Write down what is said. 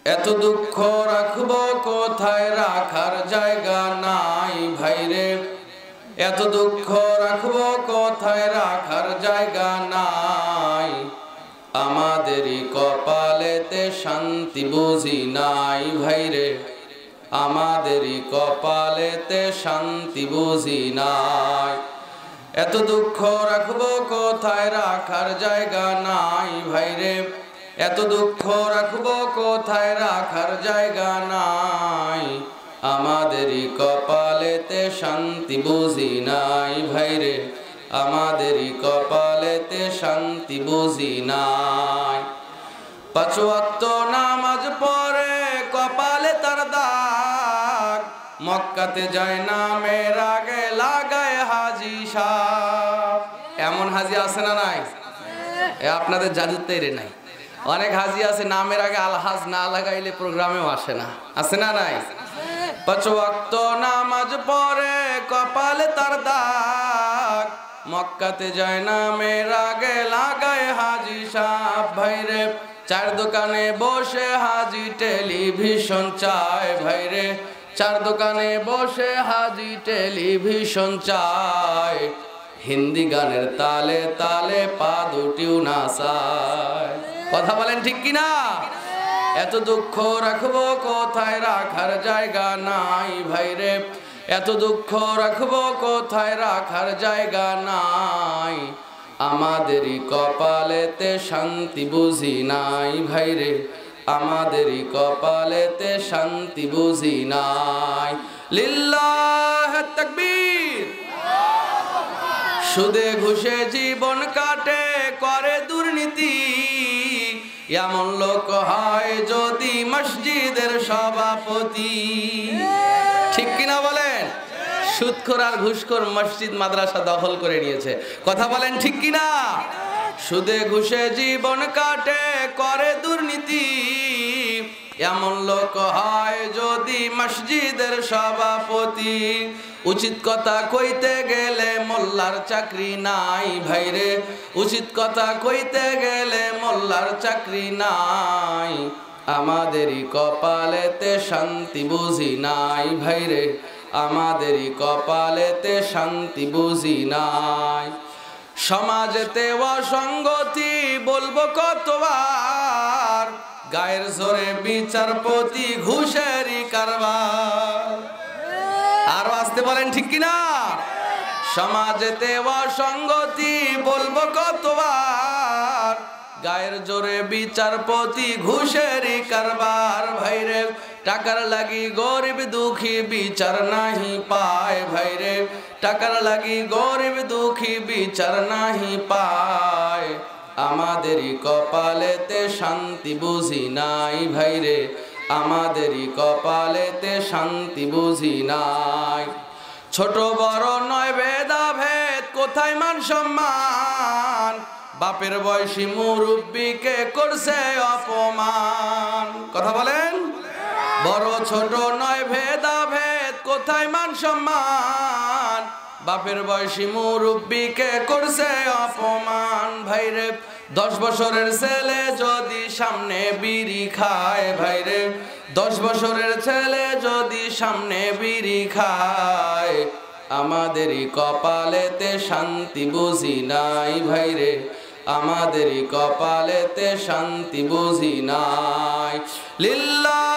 এত দুঃখ রাখবো কোথায়, রাখার জায়গা নাই ভাইরে। এত দুঃখ রাখবো কোথায়, রাখার জায়গা নাই। আমাদেরই কপালেতে শান্তি বুঝি নাই ভাইরে। আমাদেরই কপালেতে শান্তি বুঝি নাই। এত দুঃখ রাখবো কোথায়, রাখার জায়গা নাই ভাইরে। এত দুঃখ রাখবো কোথায়, রাখার জায়গা নাই। আমাদেরই কপালেতে শান্তি বুঝি নাই ভাইরে। আমাদেরই কপালেতে শান্তি বুঝি নাই। পাঁচ ওয়াক্ত নামাজ পড়ে কপালে তার দাগ, মক্কাতে যায় নামের আগে লাগায় হাজি সাহেব। এমন হাজি আছে না নাই? আপনাদের জাদুতে রে নাই। অনেক হাজি আছে নামের আগে আলহাজ না লাগাইলে প্রোগ্রামেও আসে না, আছে না নাই? পাঁচ ওয়াক্ত নামাজ পড়ে কপালে তার দাগ, মক্কাতে যায় নামের আগে লাগায় হাজি সাহেব ভাইরে। চার দোকানে বসে হাজি টেলিভিশন চায় ভাইরে। চার দোকানে বসে হাজি টেলিভিশন চায়। হিন্দি গানের তালে তালে পা দুটিও নাচায়। কথা বলেন ঠিক কিনা? এত দুঃখ রাখবো কোথায়, রাখার জায়গা নাই ভাইরে। এত দুঃখ রাখবো কোথায়, রাখার জায়গা নাই। আমাদেরই কপালেতে শান্তি বুঝি নাই ভাইরে। আমাদেরই কপালেতে শান্তি বুঝি নাই। লিল্লাহ তাকবীর। সুদে ঘুষে জীবন কাটে করে দুর্নীতি, এমন লোক হয় যদি মসজিদের সভাপতি। ঠিক কিনা বলেন? সুদখোর আর ঘুষখোর মসজিদ মাদ্রাসা দখল করে নিয়েছে। কথা বলেন ঠিক কিনা? সুদে ঘুষে জীবন কাটে করে দুর্নীতি, এমন লোক হয় যদি মসজিদের সভাপতি। উচিত কথা কইতে গেলে মোল্লার চাকরি নাই ভাইরে। উচিত কথা কইতে গেলে মোল্লার চাকরি নাই। আমাদেরই কপালেতে শান্তি বুঝি নাই ভাইরে। আমাদেরই কপালেতে শান্তি বুঝি নাই। সমাজেতে অসঙ্গতি বলবো কতবার, গায়ের জোরে বিচারপতি ঘুষেরই কারবার। আরো আসতে বলেন ঠিক কিনা? সমাজেতে অসঙ্গতি বলবো কতবার, গায়ের জোরে বিচারপতি ঘুষেরই কারবার ভাইরে। টাকার লাগি গরিব দুঃখী বিচার নাহি পায় ভাইরে। টাকার লাগি গরিব দুঃখী বিচার নাহি পায়। আমাদেরই কপালেতে শান্তি বুঝি নাই ভাইরে। আমাদেরই কপালেতে শান্তি বুঝি নাই। ছোট বড় নয় ভেদাভেদ, কোথায় মান সম্মান। বাপের বয়সী মুরব্বিকে করছে অপমান। কথা বলেন? বড় ছোট নয় ভেদাভেদ, কোথায় মান সম্মান। বাপের বয়সী মুরব্বিকে করছে অপমান ভাইরে। 10 বছরের ছেলে যদি সামনে বিড়ি খায় ভাইরে। 10 বছরের ছেলে যদি সামনে বিড়ি খায়। আমাদেরই কপালেতে শান্তি বুঝি নাই ভাইরে। আমাদেরই কপালেতে শান্তি বুঝি নাই। লিল্লাহ